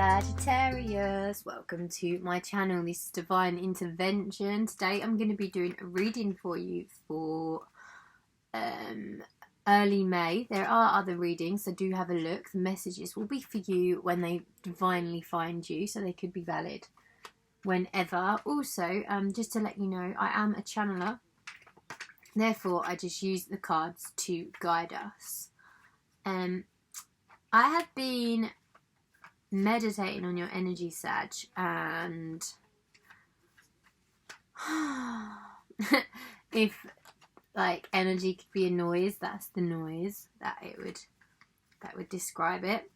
Sagittarius, welcome to my channel. This is Divine Intervention. Today I'm going to be doing a reading for you for early May. There are other readings, so do have a look. The messages will be for you when they divinely find you, so they could be valid whenever. Also, just to let you know, I am a channeler, therefore I just use the cards to guide us. I have been meditating on your energy, Sag, and if like energy could be a noise, that's the noise that would describe it.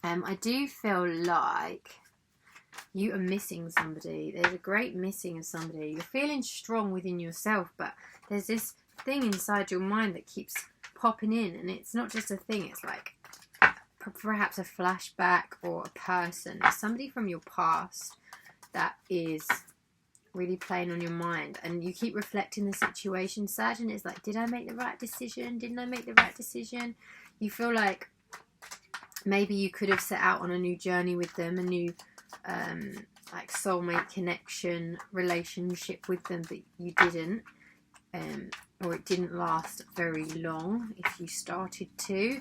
I do feel like you are missing somebody. There's a great missing of somebody. You're feeling strong within yourself, but there's this thing inside your mind that keeps popping in, and it's not just a thing, it's like perhaps a flashback or a person, somebody from your past that is really playing on your mind, and you keep reflecting the situation, Sag, and it's like, did I make the right decision? Didn't I make the right decision? You feel like maybe you could have set out on a new journey with them, a new like soulmate connection relationship with them, but you didn't, or it didn't last very long. If you started to,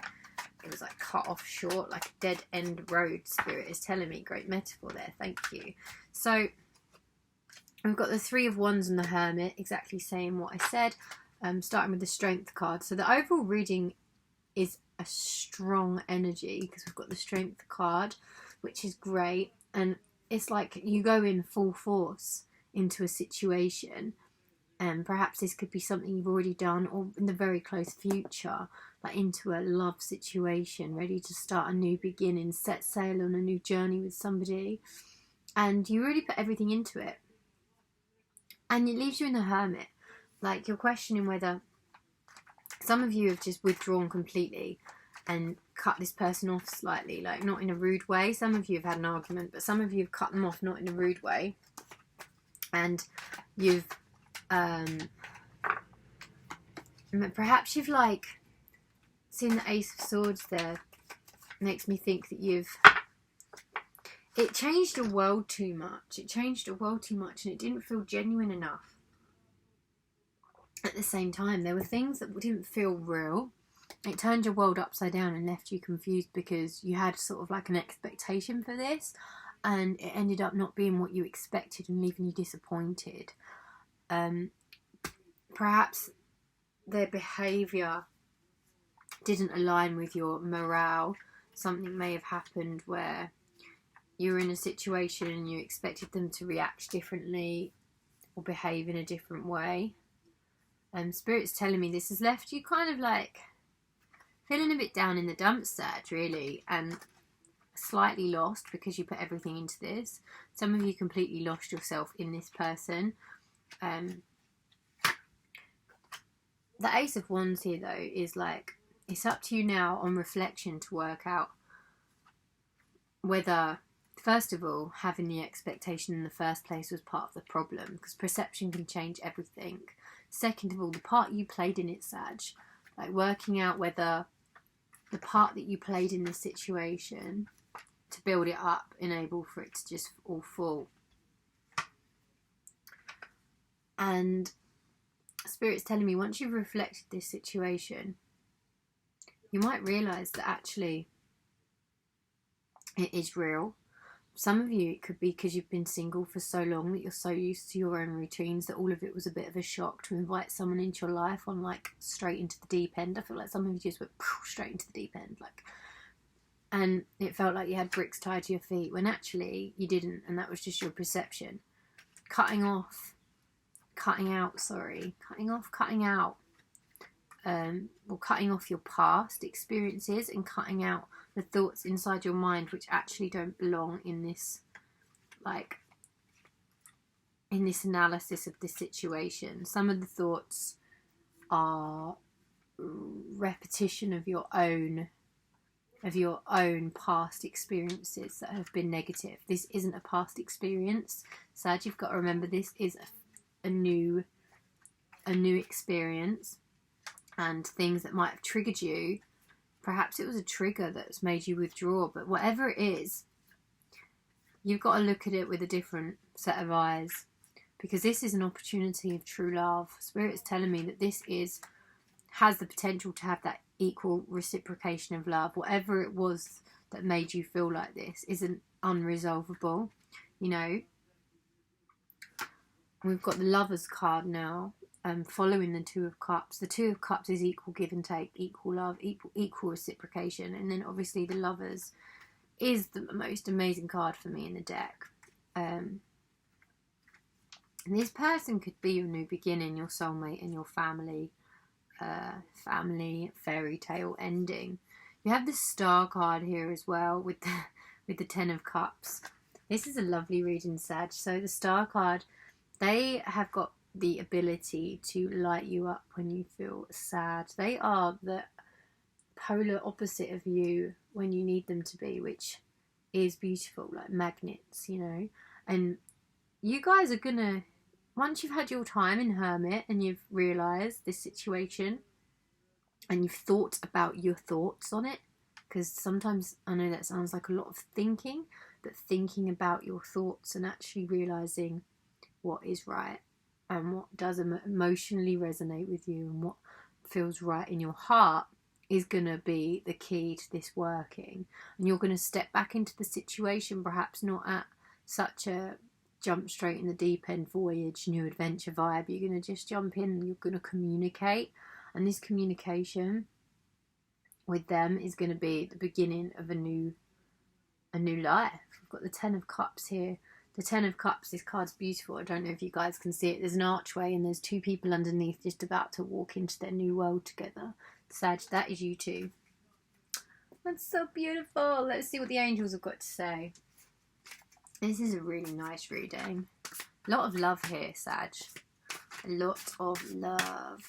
it was like cut off short, like a dead end road. Spirit is telling me. Great metaphor there, thank you. So we've got the Three of Wands and the Hermit, exactly saying what I said. Starting with the Strength card. So the overall reading is a strong energy because we've got the Strength card, which is great, and it's like you go in full force into a situation, and perhaps this could be something you've already done or in the very close future, like into a love situation, ready to start a new beginning, set sail on a new journey with somebody, and you really put everything into it, and it leaves you in the Hermit. Like, you're questioning whether some of you have just withdrawn completely and cut this person off slightly, like not in a rude way. Some of you have had an argument, but some of you have cut them off not in a rude way, and you've perhaps you've like seen the Ace of Swords there. Makes me think that it changed your world too much. It changed your world too much, and it didn't feel genuine enough. At the same time, there were things that didn't feel real. It turned your world upside down and left you confused because you had sort of like an expectation for this, and it ended up not being what you expected and leaving you disappointed. Perhaps their behaviour didn't align with your morale. Something may have happened where you were in a situation and you expected them to react differently or behave in a different way. Spirit's telling me this has left you kind of like feeling a bit down in the dumps, Sag, really, and slightly lost because you put everything into this. Some of you completely lost yourself in this person. The Ace of Wands here, though, is like, it's up to you now on reflection to work out whether, first of all, having the expectation in the first place was part of the problem, because perception can change everything. Second of all, the part you played in it, Sag, like working out whether the part that you played in this situation to build it up enabled for it to just all fall. And Spirit's telling me once you've reflected this situation, you might realise that actually it is real. Some of you, it could be because you've been single for so long that you're so used to your own routines that all of it was a bit of a shock to invite someone into your life on like straight into the deep end. I feel like some of you just went straight into the deep end, like, and it felt like you had bricks tied to your feet when actually you didn't, and that was just your perception. Cutting out, or cutting off your past experiences and cutting out the thoughts inside your mind which actually don't belong in this, like, in this analysis of this situation. Some of the thoughts are repetition of your own past experiences that have been negative. This isn't a past experience, Sag. You've got to remember this is a new experience, and things that might have triggered you. Perhaps it was a trigger that's made you withdraw, but whatever it is, you've got to look at it with a different set of eyes, because this is an opportunity of true love. Spirit's telling me that this has the potential to have that equal reciprocation of love. Whatever it was that made you feel like this isn't unresolvable, you know. We've got the Lovers card now, following the Two of Cups. The Two of Cups is equal give and take, equal love, equal reciprocation. And then obviously the Lovers is the most amazing card for me in the deck. And this person could be your new beginning, your soulmate, and your family fairy tale ending. You have the Star card here as well with the Ten of Cups. This is a lovely reading, Sag. So the Star card, they have got the ability to light you up when you feel sad. They are the polar opposite of you when you need them to be, which is beautiful, like magnets, you know. And you guys are gonna, once you've had your time in Hermit and you've realised this situation and you've thought about your thoughts on it, because sometimes, I know that sounds like a lot of thinking, but thinking about your thoughts and actually realising what is right and what does emotionally resonate with you and what feels right in your heart is going to be the key to this working. And you're going to step back into the situation, perhaps not at such a jump straight in the deep end voyage, new adventure vibe. You're going to just jump in and you're going to communicate. And this communication with them is going to be the beginning of a new life. We've got the Ten of Cups here. The Ten of Cups, this card's beautiful. I don't know if you guys can see it. There's an archway and there's two people underneath just about to walk into their new world together. Sag, that is you two. That's so beautiful. Let's see what the angels have got to say. This is a really nice reading. A lot of love here, Sag. A lot of love.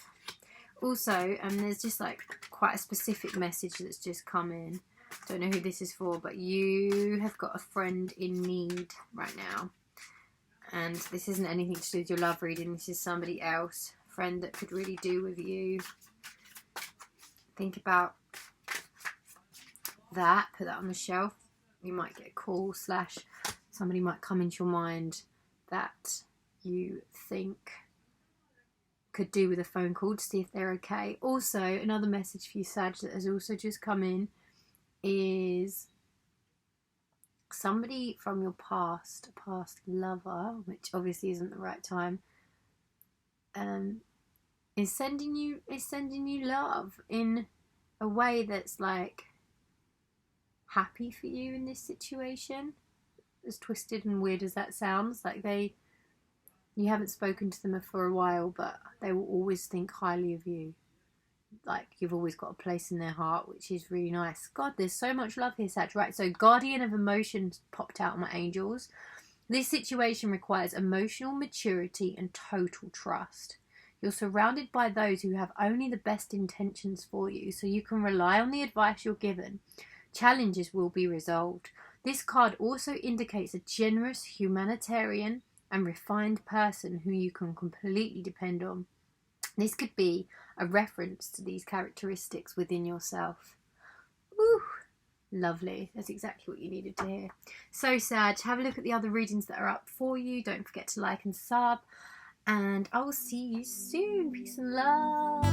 Also, there's just like quite a specific message that's just come in. Don't know who this is for, but you have got a friend in need right now. And this isn't anything to do with your love reading. This is somebody else, a friend that could really do with you. Think about that. Put that on the shelf. You might get a call / somebody might come into your mind that you think could do with a phone call to see if they're okay. Also, another message for you, Sag, that has also just come in is somebody from your past, a past lover, which obviously isn't the right time, is sending you love in a way that's like happy for you in this situation. As twisted and weird as that sounds, like you haven't spoken to them for a while, but they will always think highly of you. Like, you've always got a place in their heart, which is really nice. God, there's so much love here, Sag. Right, so Guardian of Emotions popped out on my angels. This situation requires emotional maturity and total trust. You're surrounded by those who have only the best intentions for you, so you can rely on the advice you're given. Challenges will be resolved. This card also indicates a generous, humanitarian, and refined person who you can completely depend on. This could be a reference to these characteristics within yourself. Ooh, lovely. That's exactly what you needed to hear. So, Sag, have a look at the other readings that are up for you. Don't forget to like and sub. And I will see you soon. Peace and love.